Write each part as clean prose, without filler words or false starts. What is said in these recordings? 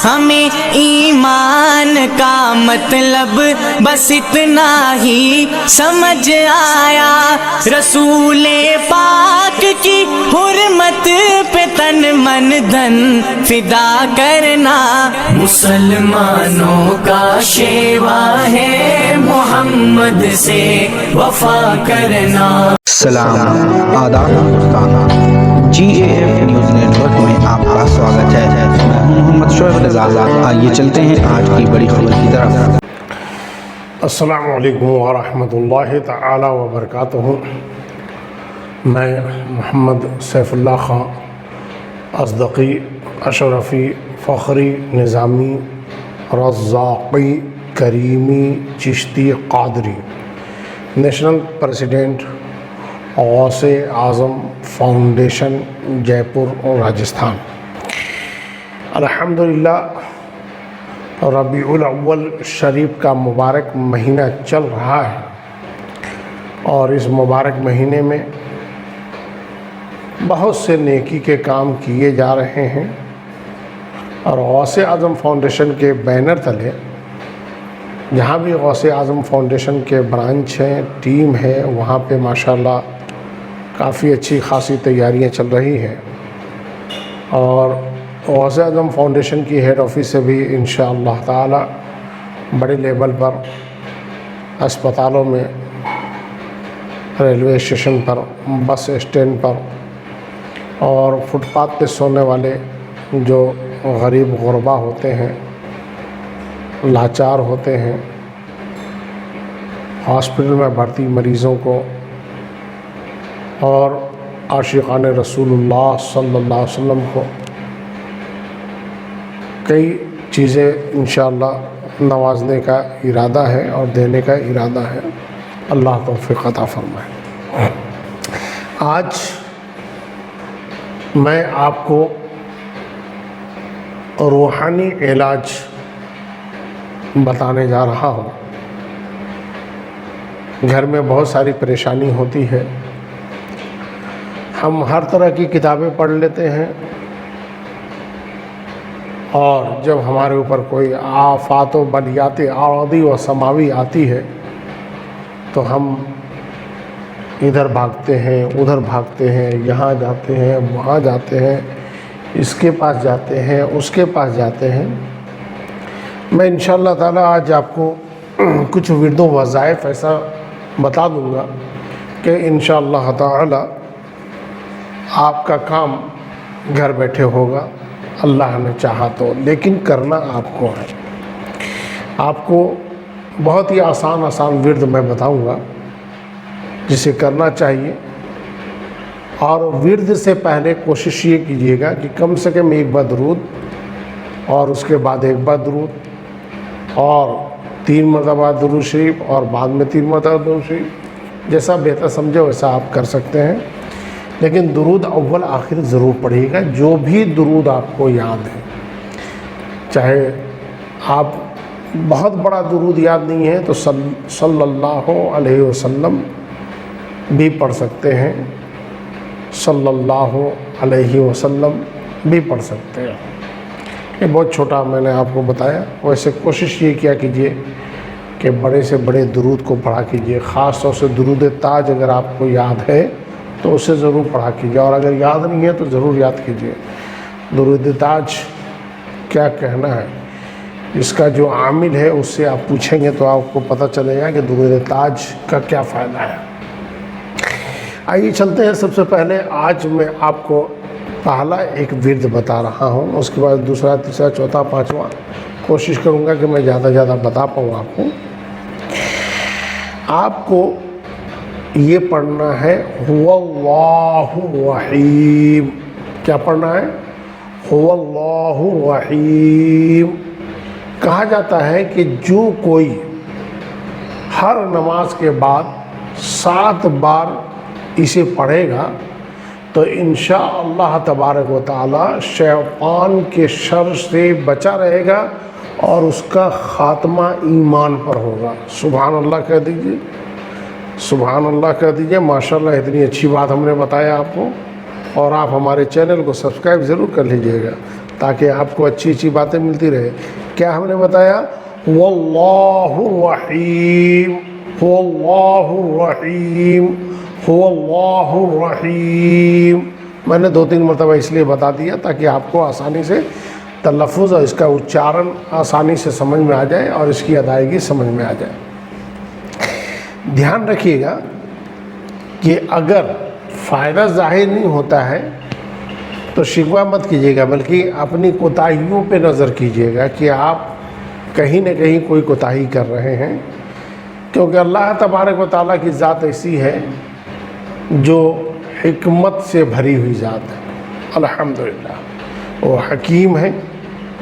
ہمیں ایمان کا مطلب بس اتنا ہی سمجھ آیا، رسول پاک کی حرمت پہ تن من دھن فدا کرنا، مسلمانوں کا شیوا ہے محمد سے وفا کرنا۔ سلام، آداب دوستان، G A F news network میں آپ کا سواگت ہے۔ میں ہوں محمد شعیب رضا۔ آئیے چلتے ہیں آج کی بڑی خبر کی طرف۔ السلام علیکم ورحمۃ اللہ تعالی وبرکاتہ۔ میں محمد سیف اللہ خان اصدقی اشرفی فخری نظامی رزاقی کریمی چشتی قادری، نیشنل پریزیڈنٹ غوث اعظم فاؤنڈیشن جے پور راجستھان۔ الحمدللہ ربیع الاول شریف کا مبارک مہینہ چل رہا ہے، اور اس مبارک مہینے میں بہت سے نیکی کے کام کیے جا رہے ہیں، اور غوث اعظم فاؤنڈیشن کے بینر تلے جہاں بھی غوث اعظم فاؤنڈیشن کے برانچ ہیں، ٹیم ہے، وہاں پہ ماشاءاللہ کافی اچھی خاصی تیاریاں چل رہی ہیں، اور غوث اعظم فاؤنڈیشن کی ہیڈ آفس سے بھی انشاءاللہ تعالی بڑے لیول پر اسپتالوں میں، ریلوے اسٹیشن پر، بس اسٹینڈ پر، اور فٹ پاتھ پہ سونے والے جو غریب غربا ہوتے ہیں، لاچار ہوتے ہیں، ہاسپٹل میں بھرتی مریضوں کو، اور عاشقان رسول اللہ صلی اللہ علیہ وسلم کو کئی چیزیں انشاءاللہ نوازنے کا ارادہ ہے اور دینے کا ارادہ ہے۔ اللہ توفیق عطا فرمائے۔ آج میں آپ کو روحانی علاج بتانے جا رہا ہوں۔ گھر میں بہت ساری پریشانی ہوتی ہے، ہم ہر طرح کی کتابیں پڑھ لیتے ہیں، اور جب ہمارے اوپر کوئی آفات و بلیات عارضی و سماوی آتی ہے تو ہم ادھر بھاگتے ہیں، ادھر بھاگتے ہیں، یہاں جاتے ہیں، وہاں جاتے ہیں، اس کے پاس جاتے ہیں، اس کے پاس جاتے ہیں۔ میں انشاءاللہ تعالی آج آپ کو کچھ ورد و وظائف ایسا بتا دوں گا کہ انشاءاللہ تعالی آپ کا کام گھر بیٹھے ہوگا، اللہ نے چاہا تو، لیکن کرنا آپ کو ہے۔ آپ کو بہت ہی آسان ورد میں بتاؤں گا جسے کرنا چاہیے، اور ورد سے پہلے کوشش یہ کیجیے گا کہ کم سے کم ایک بار درود، اور اس کے بعد ایک بار درود، اور 3 مرتبہ درود شریف، اور بعد میں 3 مرتبہ درود شریف، جیسا بہتر سمجھے ویسا آپ کر سکتے ہیں، لیکن درود اول آخر ضرور پڑھیے گا، جو بھی درود آپ کو یاد ہے۔ چاہے آپ بہت بڑا درود یاد نہیں ہے تو صلی اللہ علیہ وسلم بھی پڑھ سکتے ہیں، صلی اللہ علیہ وسلم بھی پڑھ سکتے ہیں۔ یہ بہت چھوٹا میں نے آپ کو بتایا، ویسے کوشش یہ کیا کیجیے کہ بڑے سے بڑے درود کو پڑھا کیجیے، خاص طور سے درود تاج اگر آپ کو یاد ہے تو اسے ضرور پڑھا کیجیے، اور اگر یاد نہیں ہے تو ضرور یاد کیجیے۔ درود تاج کیا کہنا ہے، اس کا جو عامل ہے اس سے آپ پوچھیں گے تو آپ کو پتہ چلے گا کہ درود تاج کا کیا فائدہ ہے۔ آئیے چلتے ہیں۔ سب سے پہلے آج میں آپ کو پہلا ایک ورد بتا رہا ہوں، اس کے بعد دوسرا، تیسرا، چوتھا، پانچواں کوشش کروں گا کہ میں زیادہ بتا پاؤں آپ کو۔ آپ کو یہ پڑھنا ہے هو اللہ الرحیم۔ کیا پڑھنا ہے؟ هو اللہ الرحیم۔ کہا جاتا ہے کہ جو کوئی ہر نماز کے بعد 7 بار اسے پڑھے گا تو انشاءاللہ تبارک و تعالی شیطان کے شر سے بچا رہے گا، اور اس کا خاتمہ ایمان پر ہوگا۔ سبحان اللہ کہہ دیجئے، سبحان اللہ کہہ دیجئے۔ ماشاءاللہ اتنی اچھی بات ہم نے بتایا آپ کو، اور آپ ہمارے چینل کو سبسکرائب ضرور کر لیجئے گا تاکہ آپ کو اچھی اچھی باتیں ملتی رہے. کیا ہم نے بتایا؟ واللہ الرحیم، واللہ الرحیم، واللہ الرحیم. میں نے 2-3 مرتبہ اس لیے بتا دیا تاکہ آپ کو آسانی سے تلفظ اور اس کا اچارن آسانی سے سمجھ میں آ جائے اور اس کی ادائیگی سمجھ میں آ جائے. دھیان رکھیے گا کہ اگر فائدہ ظاہر نہیں ہوتا ہے تو شکوہ مت کیجیے گا، بلکہ اپنی کوتاہیوں پہ نظر کیجیے گا کہ آپ کہیں نہ کہیں کوئی کوتاہی کر رہے ہیں، کیونکہ اللہ تبارک و تعالیٰ کی ذات ایسی ہے جو حکمت سے بھری ہوئی ذات ہے. الحمدللہ وہ حکیم ہے،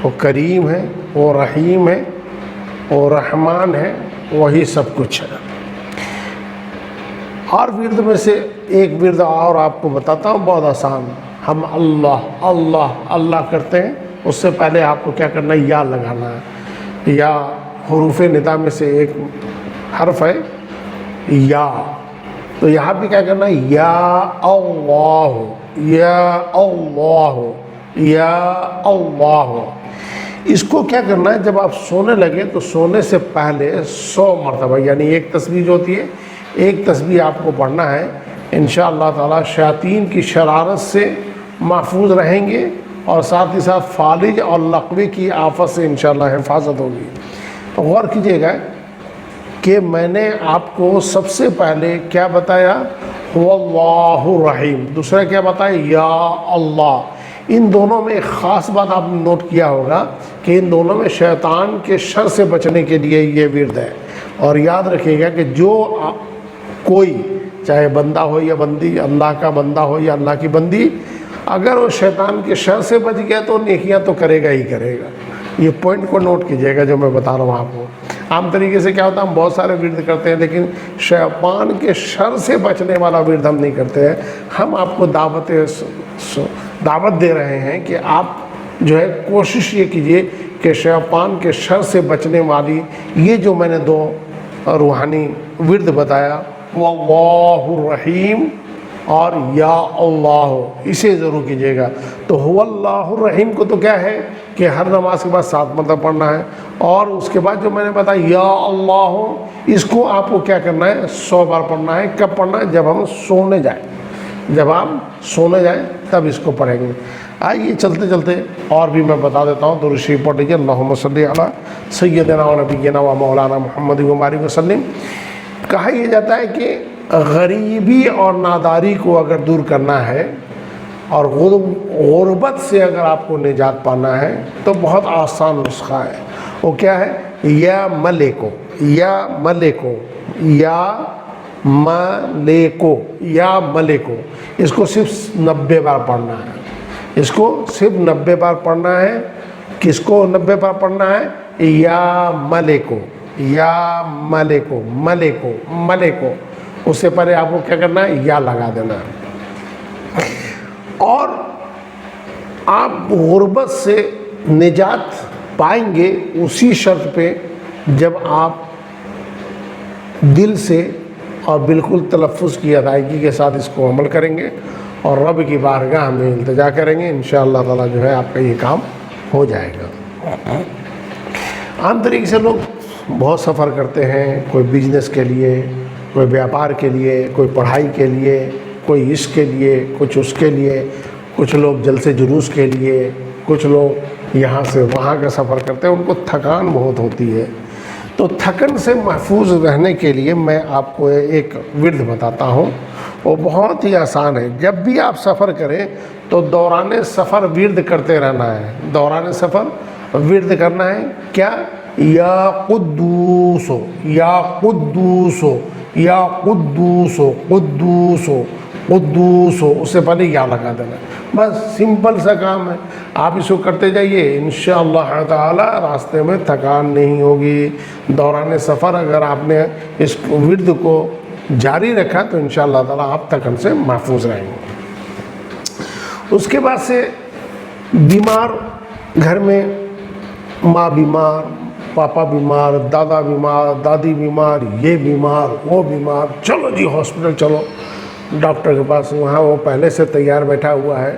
وہ کریم ہے، وہ رحیم ہے، وہ رحمان ہے، وہی سب کچھ ہے. اور ورد میں سے ایک ورد اور آپ کو بتاتا ہوں، بہت آسان. ہم اللہ اللہ اللہ کرتے ہیں، اس سے پہلے آپ کو کیا کرنا ہے؟ یا لگانا ہے. یا حروف ندا میں سے ایک حرف ہے یا، تو یہاں بھی کیا کرنا ہے؟ یا اللہ، یا اللہ، یا اللہ. اس کو کیا کرنا ہے؟ جب آپ سونے لگے تو سونے سے پہلے 100 مرتبہ، یعنی ایک تسبیح جو ہوتی ہے، ایک تسبیح آپ کو پڑھنا ہے. انشاءاللہ تعالی شیاطین کی شرارت سے محفوظ رہیں گے اور ساتھ ہی ساتھ فالج اور لقوے کی آفت سے انشاءاللہ حفاظت ہوگی. غور کیجیے گا کہ میں نے آپ کو سب سے پہلے کیا بتایا؟ واللہ الرحیم. دوسرا کیا بتایا؟ یا اللہ. ان دونوں میں ایک خاص بات آپ نے نوٹ کیا ہوگا کہ ان دونوں میں شیطان کے شر سے بچنے کے لیے یہ ورد ہے. اور یاد رکھیے گا کہ جو کوئی چاہے بندہ ہو یا بندی، اللہ کا بندہ ہو یا اللہ کی بندی، اگر وہ شیطان کے شر سے بچ گیا تو نیکیاں تو کرے گا ہی کرے گا. یہ پوائنٹ کو نوٹ کیجیے گا جو میں بتا رہا ہوں آپ کو. عام طریقے سے کیا ہوتا ہے، ہم بہت سارے ورد کرتے ہیں لیکن شیطان کے شر سے بچنے والا ورد ہم نہیں کرتے ہیں. ہم آپ کو دعوت دے رہے ہیں کہ آپ جو ہے کوشش یہ کیجیے کہ شیطان کے شر سے بچنے والی یہ جو میں نے 2 روحانی ورد بتایا، واللہ الرحیم اور یا اللہ، اسے ضرور کیجیے گا. تو هو اللہ الرحیم کو تو کیا ہے کہ ہر نماز کے بعد 7 مرتبہ پڑھنا ہے، اور اس کے بعد جو میں نے بتایا یا اللہ، اس کو آپ کو کیا کرنا ہے؟ 100 بار پڑھنا ہے. کب پڑھنا ہے؟ جب ہم سونے جائیں. جب آپ سونے جائیں تب اس کو پڑھیں گے. آئیے چلتے چلتے اور بھی میں بتا دیتا ہوں. درود شریف پڑھ لیجیے. اللہم صلی علی سیدنا و نبینا و مولانا محمد وبارک وسلم. کہا یہ جاتا ہے کہ غریبی اور ناداری کو اگر دور کرنا ہے اور غربت سے اگر آپ کو نجات پانا ہے تو بہت آسان نسخہ ہے. وہ کیا ہے؟ یا ملکو، یا ملکو، یا ملکو، یا ملکو. اس کو صرف 90 بار پڑھنا ہے. اس کو صرف 90 بار پڑھنا ہے. کس کو 90 بار پڑھنا ہے؟ یا ملکو، یا ملکو، ملکو، ملکو. اس سے پہلے آپ کو کیا کرنا ہے؟ یا لگا دینا ہے. اور آپ غربت سے نجات پائیں گے اسی شرط پہ جب آپ دل سے اور بالکل تلفظ کی ادائیگی کے ساتھ اس کو عمل کریں گے اور رب کی بارگاہ میں التجا کریں گے. انشاءاللہ تعالیٰ جو ہے آپ کا یہ کام ہو جائے گا. عام طریقے سے لوگ بہت سفر کرتے ہیں، کوئی بزنس کے لیے، کوئی بیاپار کے لیے، کوئی پڑھائی کے لیے، کوئی اس کے لیے، کچھ اس کے لیے، کچھ لوگ جلسے جلوس کے لیے، کچھ لوگ یہاں سے وہاں کا سفر کرتے ہیں. ان کو تھکان بہت ہوتی ہے. تو تھکن سے محفوظ رہنے کے لیے میں آپ کو ایک ورد بتاتا ہوں. وہ بہت ہی آسان ہے. جب بھی آپ سفر کریں تو دوران سفر ورد کرتے رہنا ہے. دوران سفر ورد کرنا ہے. کیا؟ یا قدوس، یا قدوس، یا قدوس، قدوس، قدوس. اس سے پہلے یا لگا دینا. بس سمپل سا کام ہے. آپ اس کو کرتے جائیے، انشاءاللہ تعالی راستے میں تھکان نہیں ہوگی. دوران سفر اگر آپ نے اس ورد کو جاری رکھا تو انشاءاللہ تعالی آپ تھکن سے محفوظ رہیں گے. اس کے بعد سے بیمار، گھر میں ماں بیمار، پاپا بیمار، دادا بیمار، دادی بیمار، یہ بیمار، وہ بیمار، چلو جی ہاسپٹل چلو، ڈاکٹر کے پاس. وہاں وہ پہلے سے تیار بیٹھا ہوا ہے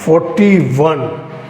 41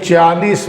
41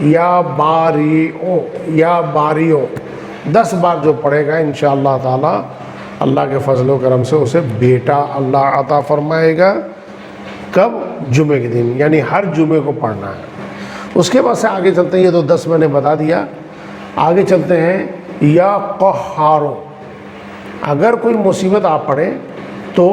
یا باریو یا باریو 10 بار جو پڑھے گا انشاءاللہ تعالی اللہ کے فضل و کرم سے اسے بیٹا اللہ عطا فرمائے گا۔ کب؟ جمعے کے دن، یعنی ہر جمعے کو پڑھنا ہے۔ اس کے بعد سے آگے چلتے ہیں، یہ تو 10 میں نے بتا دیا، آگے چلتے ہیں یا قہارو۔ اگر کوئی مصیبت آپ پڑھیں تو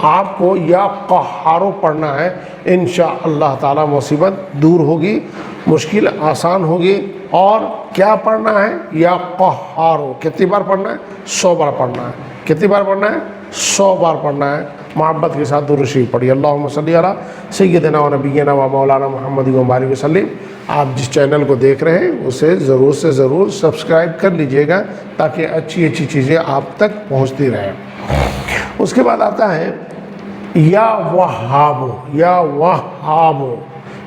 آپ کو یا قہارو پڑھنا ہے، انشاءاللہ تعالی مصیبت دور ہوگی، مشکل آسان ہوگی۔ اور کیا پڑھنا ہے؟ یا قہارو۔ کتنی بار پڑھنا ہے؟ 100 بار پڑھنا ہے۔ کتنی بار پڑھنا ہے؟ 100 بار پڑھنا ہے۔ محبت کے ساتھ درود شریف پڑھیے، اللہم صلی علی سیدنا و نبینا و مولانا محمد و بارک وسلم۔ آپ جس چینل کو دیکھ رہے ہیں اسے ضرور سے ضرور سبسکرائب کر لیجئے گا تاکہ اچھی اچھی چیزیں آپ تک پہنچتی رہیں۔ اس کے بعد آتا ہے یا وہابو، یا وہابو،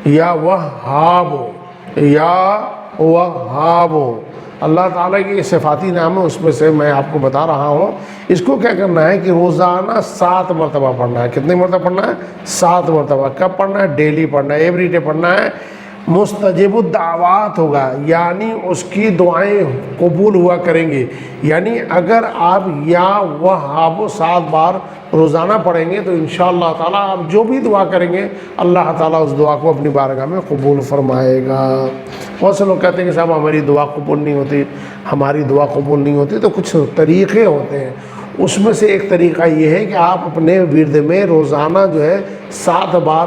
یا وہابو، یا وہابو۔ اللہ تعالیٰ کی صفاتی نام ہے، اس میں سے میں آپ کو بتا رہا ہوں۔ اس کو کیا کرنا ہے کہ روزانہ 7 مرتبہ پڑھنا ہے۔ کتنے مرتبہ پڑھنا ہے؟ 7 مرتبہ۔ کب پڑھنا ہے؟ ڈیلی پڑھنا ہے، ایوری ڈے پڑھنا ہے۔ مستجب الدعوات ہوگا، یعنی اس کی دعائیں قبول ہوا کریں گی۔ یعنی اگر آپ یا وہاب 7 بار روزانہ پڑھیں گے تو انشاءاللہ تعالیٰ آپ جو بھی دعا کریں گے اللہ تعالیٰ اس دعا کو اپنی بارگاہ میں قبول فرمائے گا۔ بہت سے لوگ کہتے ہیں کہ صاحب ہماری دعا قبول نہیں ہوتی، ہماری دعا قبول نہیں ہوتی، تو کچھ طریقے ہوتے ہیں۔ اس میں سے ایک طریقہ یہ ہے کہ آپ اپنے ورد میں روزانہ جو ہے 7 بار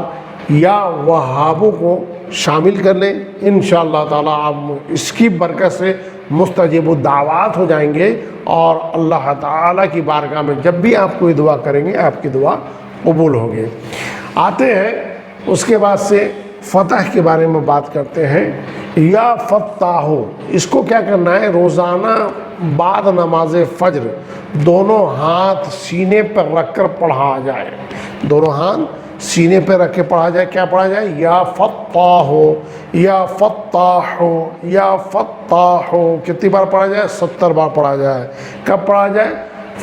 یا وہابوں کو شامل کر لیں، انشاءاللہ تعالیٰ آپ اس کی برکت سے مستجب الدعوات ہو جائیں گے، اور اللہ تعالیٰ کی بارگاہ میں جب بھی آپ کوئی دعا کریں گے آپ کی دعا قبول ہوگی۔ آتے ہیں اس کے بعد سے فتح کے بارے میں بات کرتے ہیں۔ یا فتاحو، اس کو کیا کرنا ہے؟ روزانہ بعد نماز فجر دونوں ہاتھ سینے پر رکھ کر پڑھا جائے، دونوں ہاتھ سینے پہ رکھ کے پڑھا جائے۔ کیا پڑھا جائے؟ یا فتاحو، یا فتاحو، یا فتاحو۔ کتنی بار پڑھا جائے؟ 70 بار پڑھا جائے۔ کب پڑھا جائے؟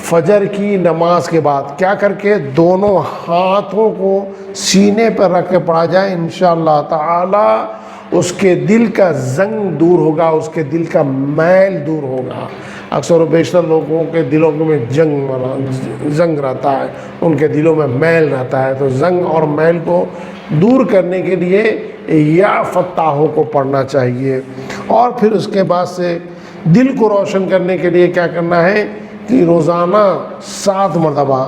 فجر کی نماز کے بعد۔ کیا کر کے؟ دونوں ہاتھوں کو سینے پر رکھ کے پڑھا جائے، انشاءاللہ تعالی اس کے دل کا زنگ دور ہوگا، اس کے دل کا میل دور ہوگا۔ اکثر و بیشتر لوگوں کے دلوں میں زنگ رہتا ہے، ان کے دلوں میں میل رہتا ہے، تو زنگ اور میل کو دور کرنے کے لیے یا فتاحوں کو پڑھنا چاہیے۔ اور پھر اس کے بعد سے دل کو روشن کرنے کے لیے کیا کرنا ہے کہ روزانہ 7 مرتبہ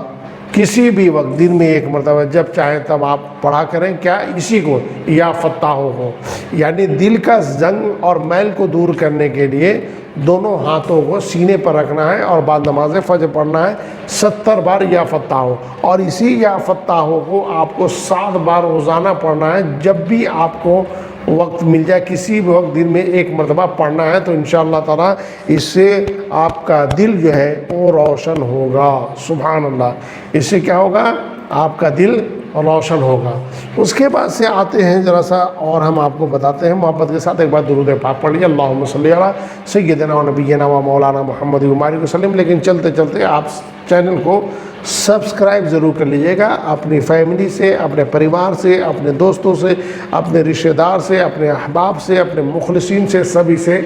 کسی بھی وقت، دن میں 1 مرتبہ، جب چاہیں تب آپ پڑھا کریں۔ کیا؟ اسی کو، یا فتاحوں کو، یعنی دل کا زنگ اور میل کو دور کرنے کے لیے دونوں ہاتھوں کو سینے پر رکھنا ہے اور بعد نماز فجر پڑھنا ہے 70 بار یا فتاحوں۔ اور اسی یا فتاحوں کو آپ کو 7 بار روزانہ پڑھنا ہے، جب بھی آپ کو وقت مل جائے، کسی بھی وقت دن میں 1 مرتبہ پڑھنا ہے، تو انشاءاللہ تعالیٰ اس سے آپ کا دل جو ہے وہ روشن ہوگا۔ سبحان اللہ، اس سے کیا ہوگا؟ آپ کا دل روشن ہوگا۔ اس کے بعد سے آتے ہیں ذرا سا اور ہم آپ کو بتاتے ہیں، محبت کے ساتھ ایک بار درود پاک پڑھ لیجیے، اللہم صلی علی سیدنا و نبینا و مولانا محمد و بارک وسلم۔ لیکن چلتے چلتے آپ چینل کو سبسکرائب ضرور کر لیجئے گا، اپنی فیملی سے، اپنے پریوار سے، اپنے دوستوں سے، اپنے رشتہ دار سے، اپنے احباب سے، اپنے مخلصین سے، سبھی سے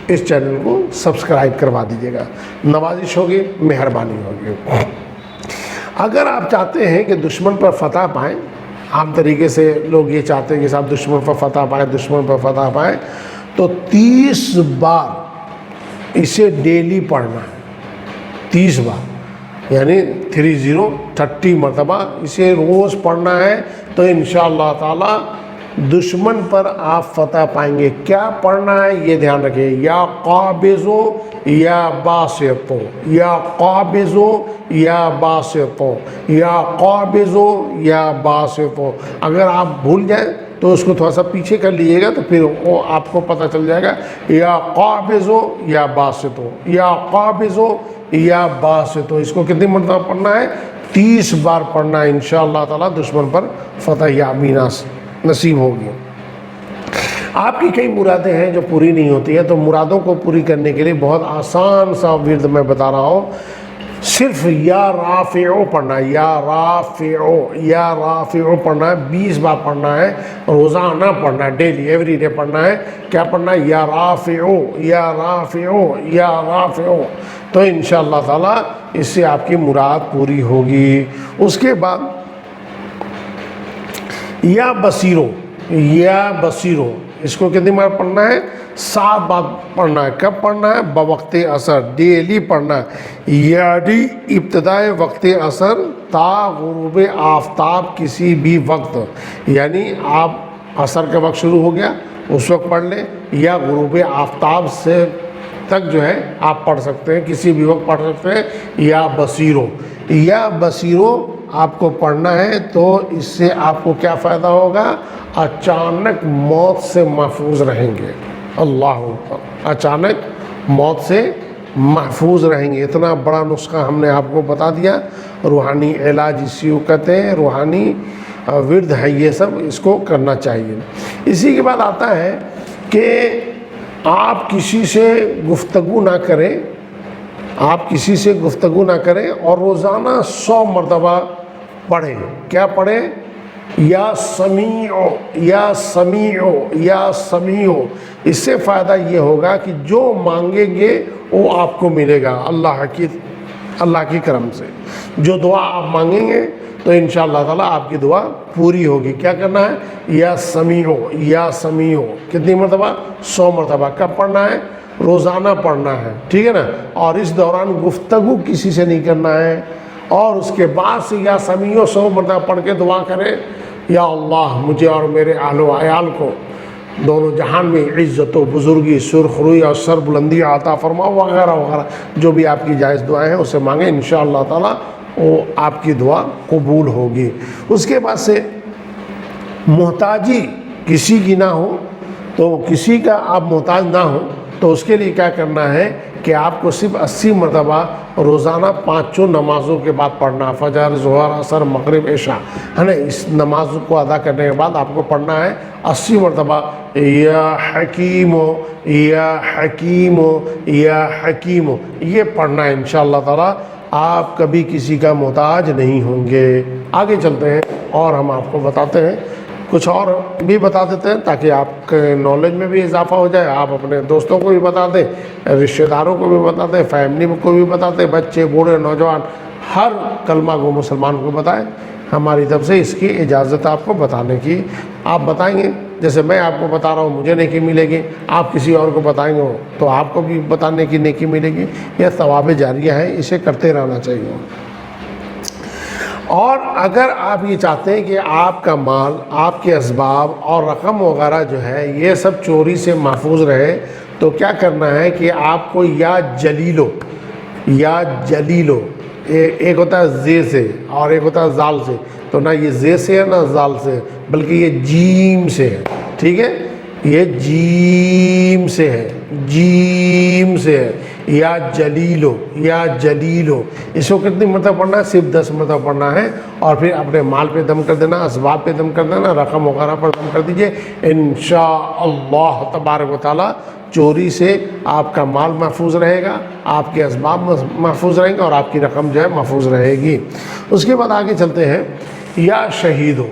اس چینل کو سبسکرائب کروا دیجئے گا، نوازش ہوگی، مہربانی ہوگی۔ اگر آپ چاہتے ہیں کہ دشمن پر فتح پائیں، عام طریقے سے لوگ یہ چاہتے ہیں کہ صاحب دشمن پر فتح پائیں، دشمن پر فتح پائیں، تو 30 بار اسے ڈیلی پڑھنا ہے، 30 بار، یعنی 30 مرتبہ اسے روز پڑھنا ہے، تو انشاءاللہ تعالی دشمن پر آپ فتح پائیں گے۔ کیا پڑھنا ہے یہ دھیان رکھیں، یا قابضو یا باسطو، یا قابضو یا باسطو، یا قابضو یا باسطو۔ اگر آپ بھول جائیں تو اس کو تھوڑا سا پیچھے کر لیجیے گا، تو پھر وہ آپ کو پتہ چل جائے گا، یا قابضو یا باسطو، یا قابضو یا باسطو۔ اس کو کتنی مرتبہ پڑھنا ہے؟ 30 بار پڑھنا ہے، انشاءاللہ تعالی دشمن پر فتح یابی نصیب ہوگی۔ آپ کی کئی مرادیں ہیں جو پوری نہیں ہوتی ہیں، تو مرادوں کو پوری کرنے کے لیے بہت آسان سا ورد میں بتا رہا ہوں۔ صرف یا رافعو پڑھنا ہے، یا رافعو پڑھنا ہے، 20 بار پڑھنا ہے، روزانہ پڑھنا ہے، ڈیلی ایوری ڈے پڑھنا ہے۔ کیا پڑھنا ہے؟ یا رافعو یا رافعو یا رافعو۔ تو انشاءاللہ تعالیٰ اس سے آپ کی مراد پوری ہوگی۔ اس کے بعد یا بصیرو، اس کو کتنی بار پڑھنا ہے؟ 7 بار پڑھنا ہے۔ کب پڑھنا ہے؟ بوقت عصر، ڈیلی پڑھنا ہے، یعنی ابتدائے وقت عصر تا غروب آفتاب کسی بھی وقت، یعنی آپ عصر کا وقت شروع ہو گیا اس وقت پڑھ لیں، یا غروب آفتاب سے تک جو ہے آپ پڑھ سکتے ہیں، کسی بھی وقت پڑھ سکتے ہیں۔ یا بصیرو آپ کو پڑھنا ہے تو اس سے آپ کو کیا فائدہ ہوگا؟ اچانک موت سے محفوظ رہیں گے۔ اللہ اکبر، اچانک موت سے محفوظ رہیں گے۔ اتنا بڑا نسخہ ہم نے آپ کو بتا دیا، روحانی علاج اسی کو کہتے ہیں، روحانی ورد ہے یہ سب، اس کو کرنا چاہیے۔ اسی کے بعد آتا ہے کہ آپ کسی سے گفتگو نہ کریں، اور روزانہ 100 مرتبہ پڑھیں۔ کیا پڑھیں؟ یا سمیعو۔ اس سے فائدہ یہ ہوگا کہ جو مانگیں گے وہ آپ کو ملے گا اللہ کی کرم سے۔ جو دعا آپ مانگیں گے تو انشاءاللہ تعالیٰ آپ کی دعا پوری ہوگی۔ کیا کرنا ہے؟ یا سمیعو کتنی مرتبہ؟ 100 مرتبہ۔ کب پڑھنا ہے؟ روزانہ پڑھنا ہے، ٹھیک ہے نا۔ اور اس دوران گفتگو کسی سے نہیں کرنا ہے، اور اس کے بعد سے یا سمیعو 100 مرتبہ پڑھ کے دعا کریں، یا اللہ مجھے اور میرے اہل و عیال کو دونوں جہان میں عزت و بزرگی، سرخروئی اور سر بلندی عطا فرما، وغیرہ وغیرہ جو بھی آپ کی جائز دعائیں ہیں اسے مانگیں، انشاءاللہ تعالیٰ وہ آپ کی دعا قبول ہوگی۔ اس کے بعد سے محتاجی کسی کی نہ ہو، تو کسی کا آپ محتاج نہ ہو تو اس کے لیے کیا کرنا ہے کہ آپ کو صرف 80 مرتبہ روزانہ 5 نمازوں کے بعد پڑھنا، فجر، ظہر، عصر، مغرب، عشاء، ہے نا۔ اس نماز کو ادا کرنے کے بعد آپ کو پڑھنا ہے 80 مرتبہ یا حکیمو یا حکیمو یا حکیمو، یہ پڑھنا ہے۔ انشاءاللہ تعالیٰ آپ کبھی کسی کا محتاج نہیں ہوں گے۔ آگے چلتے ہیں اور ہم آپ کو بتاتے ہیں، کچھ اور بھی بتا دیتے ہیں تاکہ آپ کے نالج میں بھی اضافہ ہو جائے۔ آپ اپنے دوستوں کو بھی بتا دیں، رشتہ داروں کو بھی بتا دیں، فیملی کو بھی بتا دیں، بچے، بوڑھے، نوجوان، ہر کلمہ گو مسلمان کو بتائیں۔ ہماری طرف سے اس کی اجازت آپ کو بتانے کی۔ آپ بتائیں گے، جیسے میں آپ کو بتا رہا ہوں مجھے نیکی ملے گی، آپ کسی اور کو بتائیں گے تو آپ کو بھی بتانے کی نیکی ملے گی۔ یہ ثواب جاریہ ہے، اسے کرتے رہنا چاہیے۔ اور اگر آپ یہ چاہتے ہیں کہ آپ کا مال، آپ کے اسباب اور رقم وغیرہ جو ہے یہ سب چوری سے محفوظ رہے، تو کیا کرنا ہے کہ آپ کو یا جلیلو، ایک ہوتا ہے زے سے اور ایک ہوتا ہے زال سے، تو نہ یہ زے سے ہے نہ زال سے، بلکہ یہ جیم سے ہے، ٹھیک ہے، یہ جیم سے ہے، یا جلیلو۔ اس کو کتنی مرتبہ پڑھنا ہے؟ صرف 10 مرتبہ پڑھنا ہے، اور پھر اپنے مال پہ دم کر دینا، اسباب پہ دم کر دینا، رقم وغیرہ پر دم کر دیجئے۔ انشاءاللہ تبارک و تعالیٰ چوری سے آپ کا مال محفوظ رہے گا، آپ کے اسباب محفوظ رہیں گے، اور آپ کی رقم جو ہے محفوظ رہے گی۔ اس کے بعد آگے چلتے ہیں، یا شہیدو،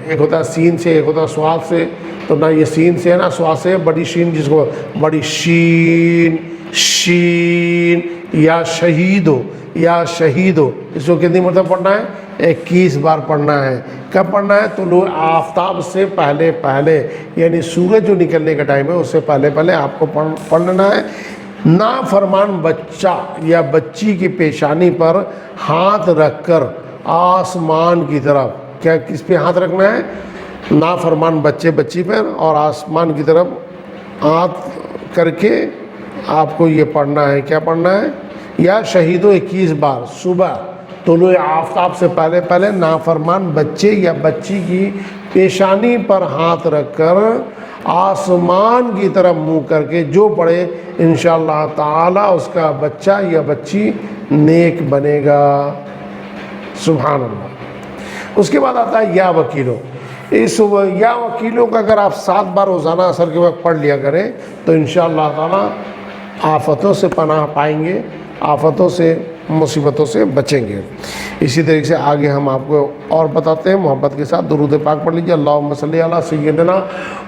ایک ہوتا ہے سین سے، ایک ہوتا ہے سواد سے، تو نہ یہ سین سے ہے نہ سواد سے، بڑی شین جس کو بڑی شین، یا شہیدو، اس کو کتنی مرتبہ پڑھنا ہے؟ 21 بار پڑھنا ہے۔ کب پڑھنا ہے؟ طلوع آفتاب سے پہلے، یعنی سورج جو نکلنے کا ٹائم ہے اس سے پہلے آپ کو پڑھ لینا ہے۔ نافرمان بچہ یا بچی کی پیشانی پر ہاتھ رکھ کر آسمان کی طرف، کس پہ ہاتھ رکھنا ہے؟ نافرمان بچے بچی پر، اور آسمان کی طرف ہاتھ کر کے آپ کو یہ پڑھنا ہے۔ کیا پڑھنا ہے؟ یا شہیدو 21 بار صبح طلوع آفتاب سے پہلے نافرمان بچے یا بچی کی پیشانی پر ہاتھ رکھ کر آسمان کی طرف منہ کر کے جو پڑھے، انشاءاللہ تعالی اس کا بچہ یا بچی نیک بنے گا۔ سبحان اللہ۔ اس کے بعد آتا ہے یا وکیلو۔ اس یا وکیلوں کا اگر آپ 7 بار روزانہ عصر کے وقت پڑھ لیا کریں تو انشاءاللہ تعالی آفتوں سے پناہ پائیں گے، آفتوں سے مصیبتوں سے بچیں گے۔ اسی طریقے سے آگے ہم آپ کو اور بتاتے ہیں، محبت کے ساتھ درود پاک پڑھ لیجیے۔ اللہم صلی علی سیدنا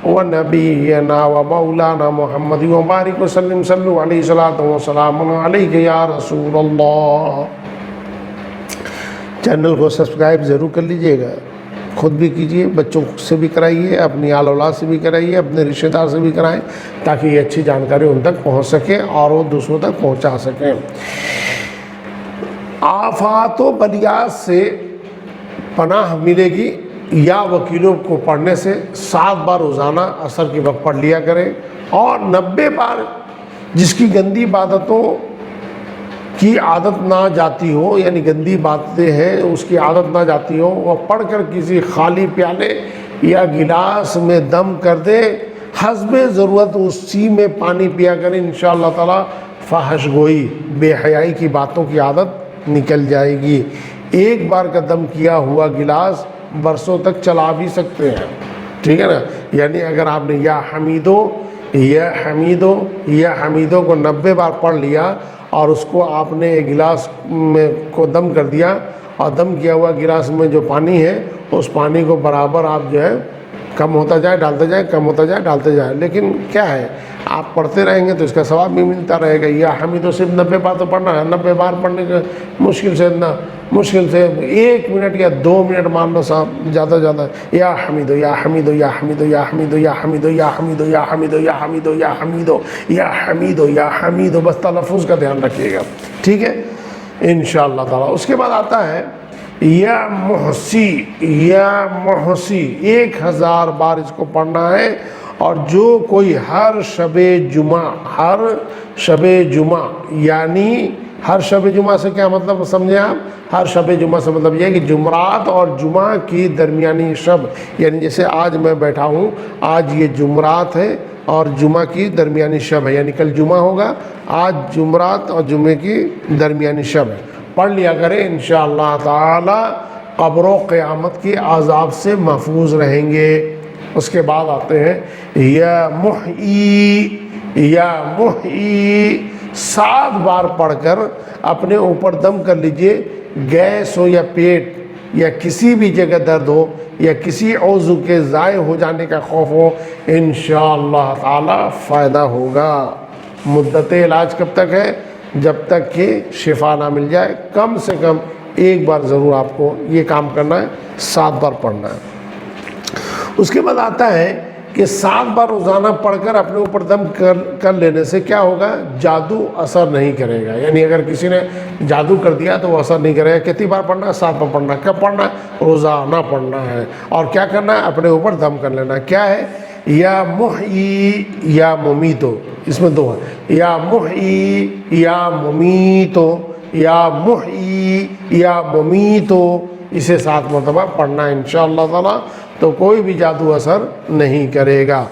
و نبینا و مولانا محمد و بارک وسلم، صلو علیہ الصلاۃ والسلام علیک یا رسول اللہ۔ چینل کو سبسکرائب ضرور کر لیجئے گا، خود بھی کیجئے، بچوں سے بھی کرائیے، اپنی آل اولاد سے بھی کرائیے، اپنے رشتہ دار سے بھی کرائیں، تاکہ یہ اچھی جانکاری ان تک پہنچ سکے اور وہ دوسروں تک پہنچا سکیں۔ آفات و بلیات سے پناہ ملے گی یا وکیلوں کو پڑھنے سے 7 بار روزانہ عصر کے وقت پڑھ لیا کریں، اور 90 بار جس کی گندی عبادتوں کی عادت نہ جاتی ہو، یعنی گندی باتیں ہیں اس کی عادت نہ جاتی ہو، وہ پڑھ کر کسی خالی پیالے یا گلاس میں دم کر دے، حسب ضرورت اسی میں پانی پیا کریں، انشاءاللہ تعالی فحش گوئی، بے حیائی کی باتوں کی عادت نکل جائے گی۔ ایک بار کا دم کیا ہوا گلاس برسوں تک چلا بھی سکتے ہیں، ٹھیک ہے نا؟ یعنی اگر آپ نے یا حمیدو یا حمیدو یا حمیدو کو 90 بار پڑھ لیا اور اس کو آپ نے ایک گلاس میں کو دم کر دیا، اور دم کیا ہوا گلاس میں جو پانی ہے اس پانی کو برابر آپ جو ہے کم ہوتا جائے ڈالتے جائیں، کم ہوتا جائے ڈالتے جائیں، لیکن کیا ہے آپ پڑھتے رہیں گے تو اس کا ثواب بھی ملتا رہے گا۔ یا حمیدو صرف 90 بار تو پڑھنا ہے، 90 بار پڑھنے کا مشکل سے 1 منٹ یا 2 منٹ مان لو صاحب، زیادہ سے زیادہ یا حمیدو یا حمیدو یا حمیدو یا حمیدو یا حمیدو یا حمیدو یا حمیدو یا حمیدو یا حمیدو یا حمیدو یا حمیدو، بس تلفظ کا دھیان رکھیے گا، ٹھیک ہے انشاءاللہ تعالی۔ اس کے بعد آتا ہے یا محسی، یا محسی 1000 بار اس کو پڑھنا ہے، اور جو کوئی ہر شب جمعہ یعنی ہر شب جمعہ سے کیا مطلب سمجھیں آپ؟ ہر شب جمعہ سے مطلب یہ ہے کہ جمعرات اور جمعہ کی درمیانی شب، یعنی جیسے آج میں بیٹھا ہوں، آج یہ جمعرات ہے اور جمعہ کی درمیانی شب ہے، یعنی کل جمعہ ہوگا، آج جمعرات اور جمعے کی درمیانی شب ہے، پڑھ لیا کریں انشاءاللہ تعالی، قبر و قیامت کے عذاب سے محفوظ رہیں گے۔ اس کے بعد آتے ہیں یا محیی 7 بار پڑھ کر اپنے اوپر دم کر لیجئے، گیس ہو یا پیٹ یا کسی بھی جگہ درد ہو یا کسی عضو کے ضائع ہو جانے کا خوف ہو، انشاءاللہ تعالی فائدہ ہوگا۔ مدت علاج کب تک ہے؟ جب تک کہ شفا نہ مل جائے، کم سے کم 1 بار ضرور آپ کو یہ کام کرنا ہے، 7 بار پڑھنا ہے۔ اس کے بعد آتا ہے کہ 7 بار روزانہ پڑھ کر اپنے اوپر دم کر لینے سے کیا ہوگا؟ جادو اثر نہیں کرے گا، یعنی اگر کسی نے جادو کر دیا تو وہ اثر نہیں کرے گا۔ کتنی بار پڑھنا ہے؟ 7 بار پڑھنا ہے۔ کب پڑھنا ہے؟ روزانہ پڑھنا ہے، اور کیا کرنا ہے؟ اپنے اوپر دم کر لینا ہے۔ کیا ہے؟ یا محیی یا ممیتو، اس میں 2 ہے، یا محیی یا ممیتو، یا محیی یا ممیتو، اسے 7 مرتبہ پڑھنا ہے انشاءاللہ تعالی، تو کوئی بھی جادو اثر نہیں کرے گا۔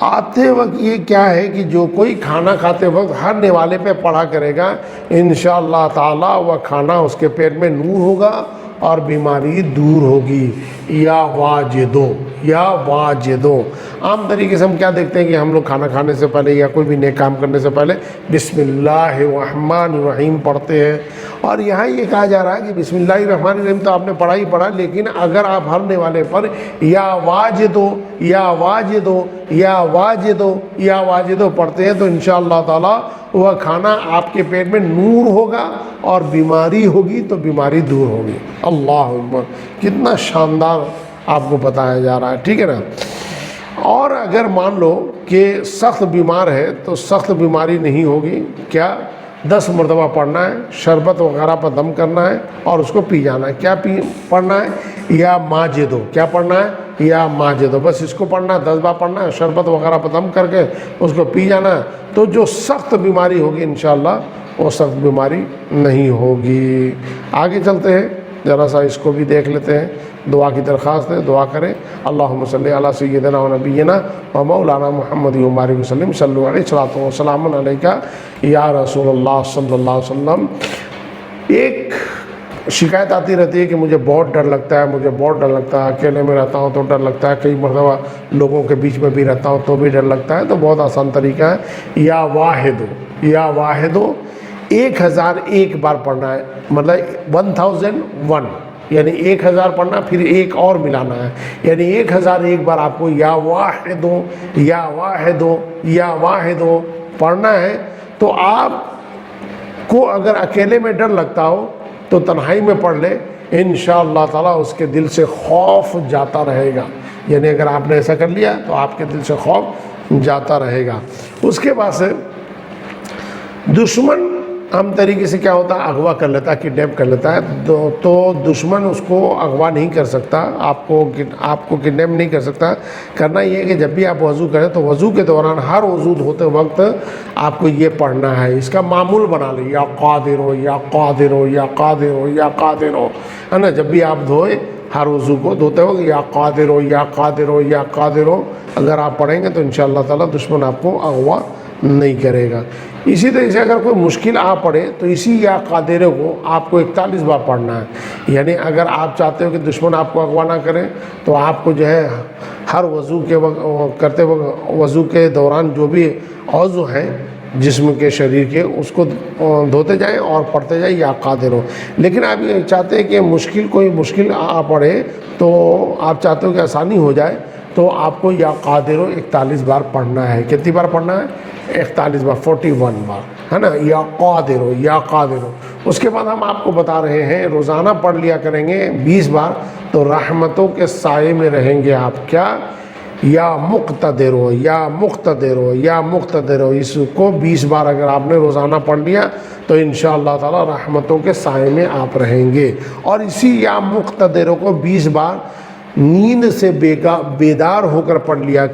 آتے وقت یہ کیا ہے کہ جو کوئی کھانا کھاتے وقت ہر نوالے پہ پڑھا کرے گا، انشاءاللہ تعالی وہ کھانا اس کے پیٹ میں نور ہوگا اور بیماری دور ہوگی۔ یا واجدو، یا واجدو، عام طریقے سے ہم کیا دیکھتے ہیں کہ ہم لوگ کھانا کھانے سے پہلے یا کوئی بھی نیک کام کرنے سے پہلے بسم اللہ الرحمن الرحیم پڑھتے ہیں، اور یہاں یہ کہا جا رہا ہے کہ بسم اللہ الرحمن الرحیم تو آپ نے پڑھا ہی پڑھا، لیکن اگر آپ ہر نوالے پر یا واجدو یا واجدو یا واجدو یا واجدو پڑھتے ہیں تو انشاءاللہ تعالی وہ کھانا آپ کے پیٹ میں نور ہوگا اور بیماری ہوگی تو بیماری دور ہوگی۔ اللہ اکبر، کتنا شاندار آپ کو بتایا جا رہا ہے، ٹھیک ہے نا؟ اور اگر مان لو کہ سخت بیمار ہے تو سخت بیماری نہیں ہوگی، کیا 10 مرتبہ پڑھنا ہے، شربت وغیرہ پر دم کرنا ہے اور اس کو پی جانا ہے۔ کیا پڑھنا ہے؟ یا ماجدو، کیا پڑھنا ہے؟ یا ماجدو، بس اس کو پڑھنا ہے، 10 بار پڑھنا ہے، شربت وغیرہ پر دم کر کے اس کو پی جانا ہے، تو جو سخت بیماری ہوگی انشاءاللہ وہ سخت بیماری نہیں ہوگی۔ آگے چلتے ہیں، ذرا سا اس کو بھی دیکھ لیتے ہیں۔ دعا کی درخواست ہے، دعا کریں۔ اللہم صلی علی سیدنا و نبینا و مولانا محمد و بارک وسلم، صلو علیہ الصلاۃ والسلام علیکہ یا رسول اللہ صلی اللہ علیہ وسلم۔ ایک شکایت آتی رہتی ہے کہ مجھے بہت ڈر لگتا ہے، مجھے بہت ڈر لگتا ہے، اکیلے میں رہتا ہوں تو ڈر لگتا ہے، کئی مرتبہ لوگوں کے بیچ میں بھی رہتا ہوں تو بھی ڈر لگتا ہے۔ تو بہت آسان طریقہ ہے، یا واحدو، یا واحدو 1001 بار پڑھنا ہے، مطلب 1001، یعنی 1000 پڑھنا پھر ایک اور ملانا ہے، یعنی 1001 بار آپ کو یا واحدو یا واحدو یا واحدو پڑھنا ہے۔ تو آپ کو اگر اکیلے میں ڈر لگتا ہو تو تنہائی میں پڑھ لے، انشاءاللہ تعالیٰ اس کے دل سے خوف جاتا رہے گا، یعنی اگر آپ نے ایسا کر لیا تو آپ کے دل سے خوف جاتا رہے گا۔ اس کے بعد سے دشمن عام طریقے سے کیا ہوتا ہے، اغوا کر لیتا ہے، کڈنیپ کر لیتا ہے، تو دشمن اس کو اغوا نہیں کر سکتا، آپ کو کڈنیپ نہیں کر سکتا۔ کرنا یہ ہے کہ جب بھی آپ وضو کریں تو وضو کے دوران ہر وضو ہوتے وقت آپ کو یہ پڑھنا ہے، اس کا معمول بنا لیں، یا قادر ہو یا قادر ہو یا قادر ہو یا قادر ہو، ہے نا، جب بھی آپ دھوئے ہر وضو کو دھوتے وقت یا قادر ہو یا قادر ہو یا قادر ہو اگر آپ پڑھیں گے تو انشاءاللہ تعالیٰ دشمن آپ کو اغوا نہیں کرے گا۔ اسی طرح سے اگر کوئی مشکل آ پڑے تو اسی یا قادر کو آپ کو 41 بار پڑھنا ہے، یعنی اگر آپ چاہتے ہو کہ دشمن آپ کو اغوا نہ کرے تو آپ کو جو ہے ہر وضو کے وقت کرتے وقت وضو کے دوران جو بھی عضو ہیں جسم کے شریر کے اس کو دھوتے جائیں اور پڑھتے جائیں یا قادر ہو۔ لیکن آپ یہ چاہتے ہیں کہ کوئی مشکل آ پڑے تو آپ چاہتے ہو کہ آسانی ہو جائے تو آپ کو یا قادر ہو 41 بار پڑھنا ہے۔ کتنی بار پڑھنا ہے؟ 41 بار، 41 بار، ہے نا، یا قادر ہو یا قادر ہو۔ اس کے بعد ہم آپ کو بتا رہے ہیں روزانہ پڑھ لیا کریں گے 20 بار تو رحمتوں کے سائے میں رہیں گے آپ۔ کیا؟ یا مقتدر ہو یا مقتدر ہو یا مقتدر ہو، اس کو 20 بار اگر آپ نے روزانہ پڑھ لیا تو انشاءاللہ تعالی رحمتوں کے سائے میں آپ رہیں گے۔ اور اسی یا مقتدر کو 20 بار نیند سے بیدار ہو کر پڑھ لیا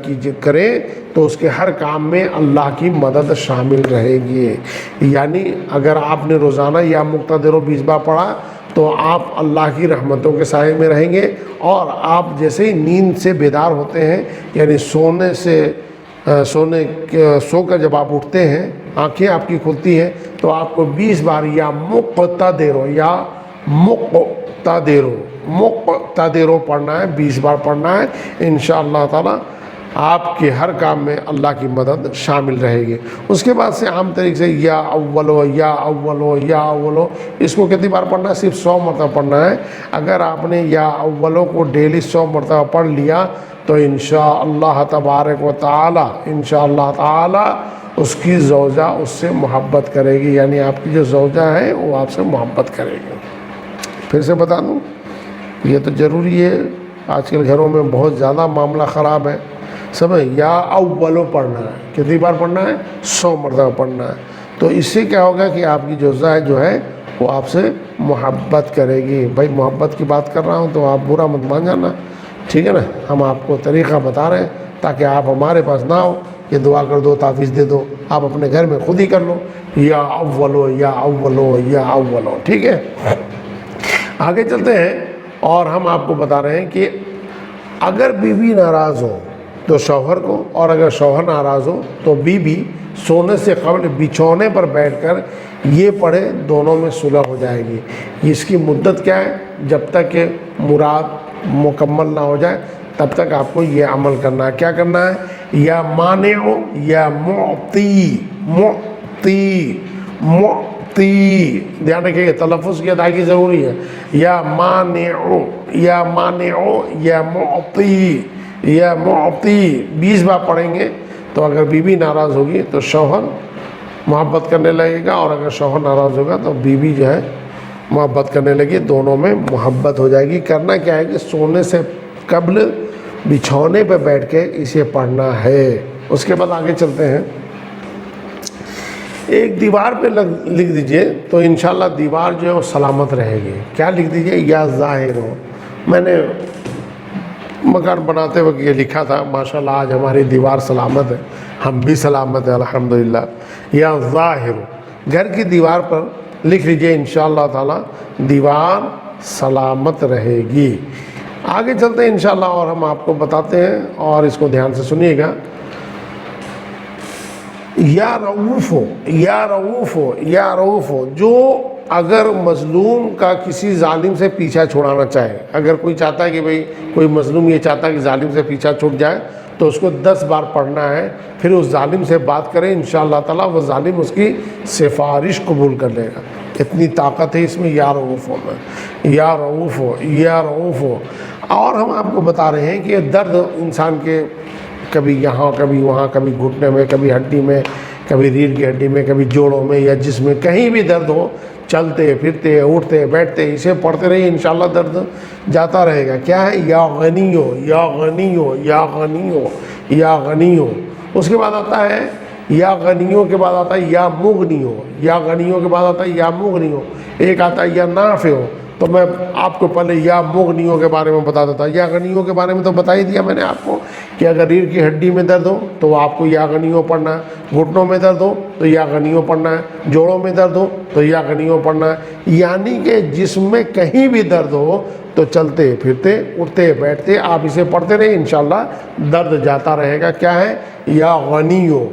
کریں تو اس کے ہر کام میں اللہ کی مدد شامل رہے گی۔ یعنی اگر آپ نے روزانہ یا مقتدر 20 بار پڑھا تو آپ اللہ کی رحمتوں کے سائے میں رہیں گے، اور آپ جیسے ہی نیند سے بیدار ہوتے ہیں، یعنی سو کر جب آپ اٹھتے ہیں آنکھیں آپ کی کھلتی ہیں تو آپ کو 20 بار یا مقتدر ہو یا مقتدر ہو پڑھنا ہے، 20 بار پڑھنا ہے۔ انشاءاللہ تعالی آپ کے ہر کام میں اللہ کی مدد شامل رہے گی۔ اس کے بعد سے عام طریقے سے یا اول ہو یا اول ہو یا اول ہو، اس کو کتنی بار پڑھنا ہے؟ صرف 100 مرتبہ پڑھنا ہے۔ اگر آپ نے یا اولوں کو ڈیلی 100 مرتبہ پڑھ لیا تو انشاءاللہ تبارک و تعالی انشاءاللہ تعالی اس کی زوجہ اس سے محبت کرے گی، یعنی آپ کی جو زوجہ ہے وہ آپ سے محبت کرے گی۔ پھر سے بتا دوں، یہ تو ضروری ہے، آج کل گھروں میں بہت زیادہ معاملہ خراب ہے، سمجھ، یا اولو پڑھنا ہے، کتنی بار پڑھنا ہے؟ 100 مرتبہ پڑھنا ہے۔ تو اس سے کیا ہوگا کہ آپ کی جو ہے وہ آپ سے محبت کرے گی۔ بھائی محبت کی بات کر رہا ہوں تو آپ برا مت مان جانا، ٹھیک ہے نا، ہم آپ کو طریقہ بتا رہے ہیں تاکہ آپ ہمارے پاس نہ ہو کہ دعا کر دو، تعویذ دے دو، آپ اپنے گھر میں خود ہی کر لو، یا اولو یا اولو یا اولو، ٹھیک ہے۔ آگے چلتے ہیں اور ہم آپ کو بتا رہے ہیں کہ اگر بیوی ناراض ہو تو شوہر کو، اور اگر شوہر ناراض ہو تو بیوی سونے سے قبل بچھونے پر بیٹھ کر یہ پڑھے، دونوں میں صلح ہو جائے گی۔ اس کی مدت کیا ہے؟ جب تک کہ مراد مکمل نہ ہو جائے تب تک آپ کو یہ عمل کرنا ہے۔ کیا کرنا ہے؟ یا مانع یا معطی، معطی معطی، دھیان رکھیے تلفظ کی ادائیگی ضروری ہے۔ یا مانع یا مانع یا معطی یا معطی 20 بار پڑھیں گے تو اگر بیوی ناراض ہوگی تو شوہر محبت کرنے لگے گا، اور اگر شوہر ناراض ہوگا تو بیوی جو ہے محبت کرنے لگی، دونوں میں محبت ہو جائے گی۔ کرنا کیا ہے کہ سونے سے قبل بچھونے پہ بیٹھ کے اسے پڑھنا ہے۔ اس کے بعد آگے چلتے ہیں، ایک دیوار پہ لکھ دیجئے تو انشاءاللہ دیوار جو ہے وہ سلامت رہے گی۔ کیا لکھ دیجئے؟ یا ظاہر ہو۔ میں نے مکان بناتے وقت یہ لکھا تھا، ماشاءاللہ آج ہماری دیوار سلامت ہے، ہم بھی سلامت ہیں الحمدللہ۔ یا ظاہر، گھر کی دیوار پر لکھ لیجئے انشاءاللہ تعالی دیوار سلامت رہے گی۔ آگے چلتے ہیں انشاءاللہ اور ہم آپ کو بتاتے ہیں، اور اس کو دھیان سے سنیے گا۔ یا رؤوف ہو یا رؤوف ہو یا رؤوف ہو، جو اگر مظلوم کا کسی ظالم سے پیچھا چھڑانا چاہے، اگر کوئی چاہتا ہے کہ بھئی کوئی مظلوم یہ چاہتا ہے کہ ظالم سے پیچھا چھوٹ جائے، تو اس کو 10 بار پڑھنا ہے، پھر اس ظالم سے بات کرے، انشاءاللہ تعالیٰ وہ ظالم اس کی سفارش قبول کر لے گا۔ اتنی طاقت ہے اس میں، یا رؤوف ہونا، یا رؤوف ہو، یا رؤوف ہو۔ اور ہم آپ کو بتا رہے ہیں کہ درد انسان کے کبھی یہاں کبھی وہاں، کبھی گھٹنے میں، کبھی ہڈی میں، کبھی ریڑھ کی ہڈی میں، کبھی جوڑوں میں یا جسم میں، کہیں بھی درد ہو، چلتے پھرتے اٹھتے بیٹھتے اسے پڑھتے رہیے، انشاءاللہ درد جاتا رہے گا۔ کیا ہے؟ یا غنی ہو، یا غنی ہو، یا غنی ہو، یا غنی ہو۔ اس کے بعد آتا ہے یا غنیوں کے بعد آتا ہے یا مغنی ہو، یا غنیوں کے بعد آتا ہے یا مغنی ہو، ایک آتا ہے یا نافع ہو۔ تو میں آپ کو پہلے یا مغنیوں کے بارے میں بتا دیتا ہوں۔ یا غنیوں کے بارے میں تو بتا ہی دیا میں نے آپ کو کہ اگر ریڑھ کی ہڈی میں درد ہو تو آپ کو یا غنیوں پڑھنا ہے، گھٹنوں میں درد ہو تو یا غنیوں پڑھنا ہے، جوڑوں میں درد ہو تو یا غنیوں پڑھنا ہے، یعنی کہ جسم میں کہیں بھی درد ہو تو چلتے پھرتے اٹھتے بیٹھتے آپ اسے پڑھتے رہے، انشاءاللہ درد جاتا رہے گا۔ کیا ہے؟ یا غنیوں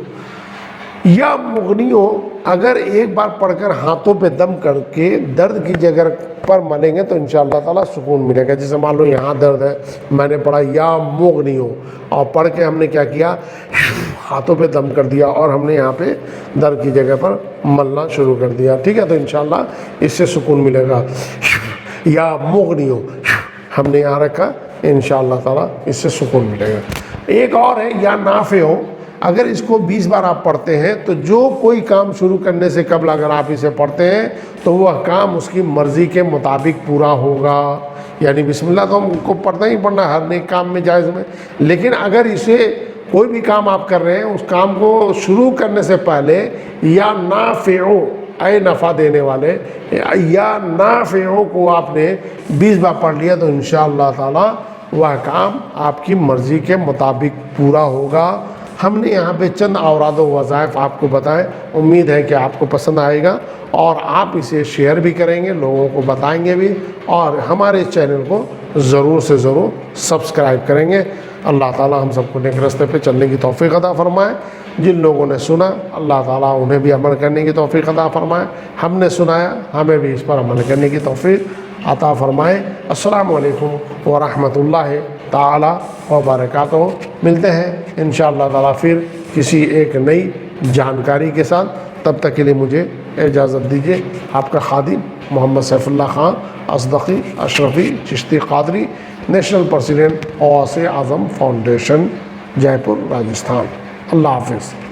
یا مغنیوں۔ اگر ایک بار پڑھ کر ہاتھوں پہ دم کر کے درد کی جگہ پر ملیں گے تو انشاءاللہ تعالیٰ سکون ملے گا۔ جیسے مان لو یہاں درد ہے، میں نے پڑھا یا مغنیوں، اور پڑھ کے ہم نے کیا کیا، ہاتھوں پہ دم کر دیا اور ہم نے یہاں پہ درد کی جگہ پر ملنا شروع کر دیا، ٹھیک ہے؟ تو انشاءاللہ اس سے سکون ملے گا۔ یا مغنیوں ہم نے یہاں رکھا، انشاءاللہ تعالیٰ اس سے سکون ملے گا۔ ایک اور ہے یا نافع ہو۔ اگر اس کو 20 بار آپ پڑھتے ہیں تو جو کوئی کام شروع کرنے سے قبل اگر آپ اسے پڑھتے ہیں تو وہ کام اس کی مرضی کے مطابق پورا ہوگا۔ یعنی بسم اللہ تو ہم کو پڑھنا ہی پڑھنا ہر نیک کام میں، جائز میں، لیکن اگر اسے کوئی بھی کام آپ کر رہے ہیں اس کام کو شروع کرنے سے پہلے یا نافعو، اے نفع دینے والے، یا نافعو کو آپ نے 20 بار پڑھ لیا تو انشاءاللہ تعالیٰ وہ کام آپ کی مرضی کے مطابق پورا ہوگا۔ ہم نے یہاں پہ چند اوراد و وظائف آپ کو بتائیں، امید ہے کہ آپ کو پسند آئے گا اور آپ اسے شیئر بھی کریں گے، لوگوں کو بتائیں گے بھی، اور ہمارے چینل کو ضرور سے ضرور سبسکرائب کریں گے۔ اللہ تعالیٰ ہم سب کو نیک راستے پہ چلنے کی توفیق عطا فرمائے۔ جن لوگوں نے سنا اللہ تعالیٰ انہیں بھی عمل کرنے کی توفیق عطا فرمائے، ہم نے سنایا ہمیں بھی اس پر عمل کرنے کی توفیق عطا فرمائے۔ السلام علیکم ورحمۃ اللہ تعالیٰ وبرکاتہ۔ ملتے ہیں انشاءاللہ تعالیٰ پھر کسی ایک نئی جانکاری کے ساتھ، تب تک کے لیے مجھے اجازت دیجیے۔ آپ کا خادم محمد سیف اللہ خان اصدقی اشرفی چشتی قادری، نیشنل پریزیڈنٹ غوث اعظم فاؤنڈیشن، جے پور، راجستھان۔ اللہ حافظ۔